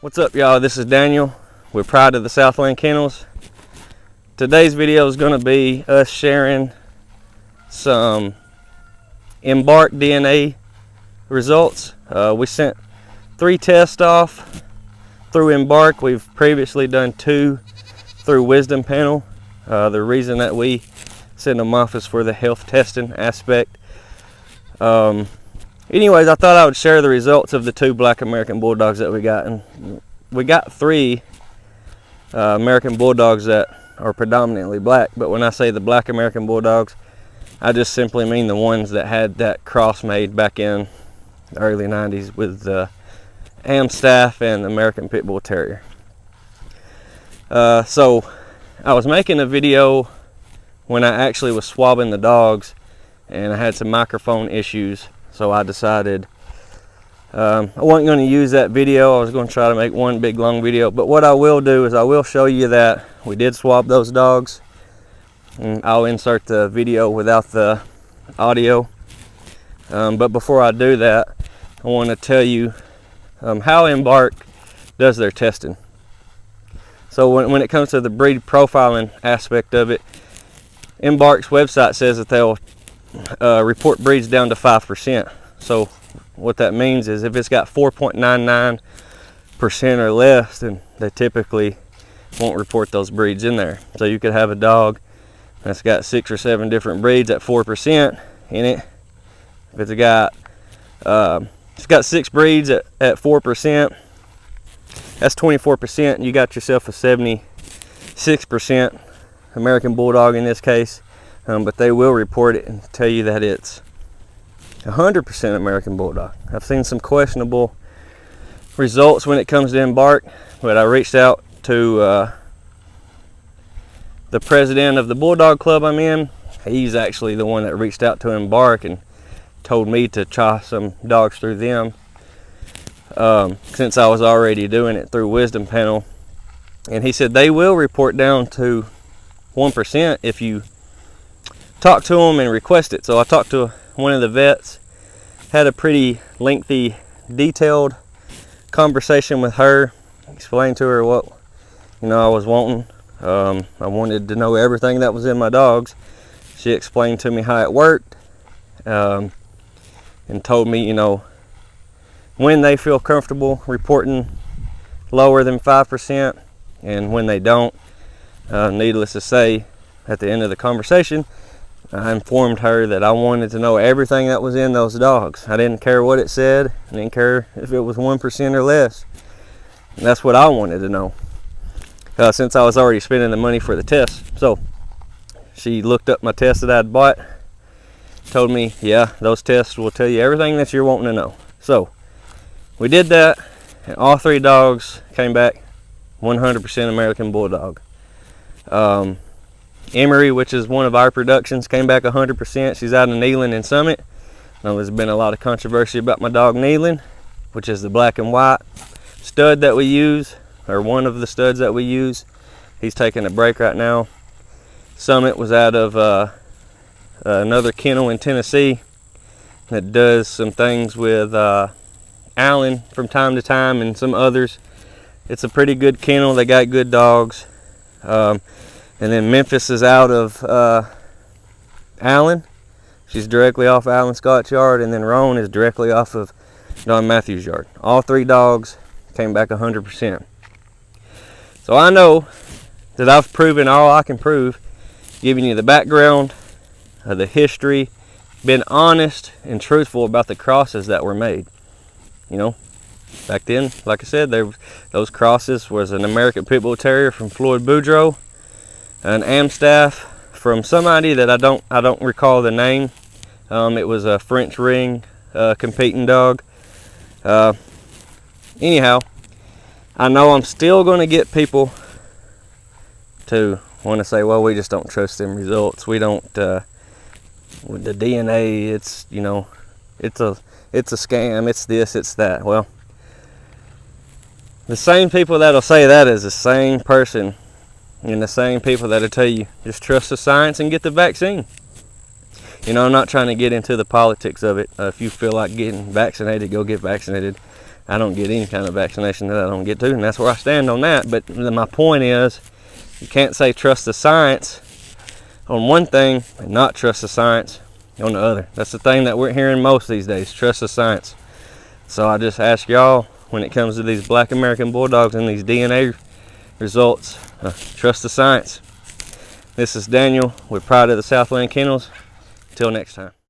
What's up, y'all? This is Daniel. We're Pride of the Southland Kennels. Today's video is going to be us sharing some Embark DNA results. We sent 3 tests off through Embark. We've previously done 2 through Wisdom Panel. The reason that we send them off is for the health testing aspect. Anyways, I thought I would share the results of the 2 black American Bulldogs that we got. And we got 3 American Bulldogs that are predominantly black, but when I say the black American Bulldogs, I just simply mean the ones that had that cross made back in the early 90s with the Amstaff and the American Pit Bull Terrier. So I was making a video when I actually was swabbing the dogs, and I had some microphone issues. So I decided I wasn't going to use that video. I was going to try to make one big long video. But what I will do is I will show you that we did swab those dogs. And I'll insert the video without the audio. But before I do that, I want to tell you how Embark does their testing. So when it comes to the breed profiling aspect of it, Embark's website says that they'll report breeds down to 5%. So what that means is if it's got 4.99% or less, then they typically won't report those breeds in there. So you could have a dog that's got 6 or 7 different breeds at 4% in it. If it's got 6 breeds at 4%, that's 24%. You got yourself a 76% American Bulldog in this case. But they will report it and tell you that it's 100% American Bulldog. I've seen some questionable results when it comes to Embark, but I reached out to the president of the Bulldog Club I'm in. He's actually the one that reached out to Embark and told me to try some dogs through them, since I was already doing it through Wisdom Panel. And he said they will report down to 1% if you talk to them and request it. So I talked to one of the vets, had a pretty lengthy, detailed conversation with her, explained to her what I was wanting. I wanted to know everything that was in my dogs. She explained to me how it worked, and told me when they feel comfortable reporting lower than 5% and when they don't. Needless to say, at the end of the conversation, I informed her that I wanted to know everything that was in those dogs. I didn't care what it said. I didn't care if it was 1% or less. And that's what I wanted to know, since I was already spending the money for the test. So she looked up my test that I'd bought, told me, yeah, those tests will tell you everything that you're wanting to know. So we did that, and all 3 dogs came back 100% American Bulldog. Emery, which is one of our productions, came back 100%. She's out of Kneeling and Summit. Now, there's been a lot of controversy about my dog Kneeling, which is the black and white stud that we use, or one of the studs that we use. He's taking a break right now. Summit was out of another kennel in Tennessee that does some things with Allen from time to time and some others. It's a pretty good kennel. They got good dogs. And then Memphis is out of Allen. She's directly off Allen Scott's yard. And then Roan is directly off of Don Matthews' yard. All 3 dogs came back 100%. So I know that I've proven all I can prove, giving you the background, the history, been honest and truthful about the crosses that were made. Back then, like I said, those crosses was an American Pit Bull Terrier from Floyd Boudreaux, an Amstaff from somebody that I don't recall the name. It was a French ring competing dog. Anyhow, I know I'm still going to get people to want to say, well, we just don't trust them results. We don't, with the DNA, it's it's a scam, it's this, it's that. Well, the same people that'll say that is the same person and the same people that'll tell you just trust the science and get the vaccine. I'm not trying to get into the politics of it. If you feel like getting vaccinated, go get vaccinated. I don't get any kind of vaccination that I don't get to, and that's where I stand on that. But my point is, you can't say trust the science on one thing and not trust the science on the other. That's the thing that we're hearing most these days, trust the science. So I just ask y'all, when it comes to these black American Bulldogs and these DNA results, trust the science. This is Daniel with Pride of the Southland Kennels. Until next time.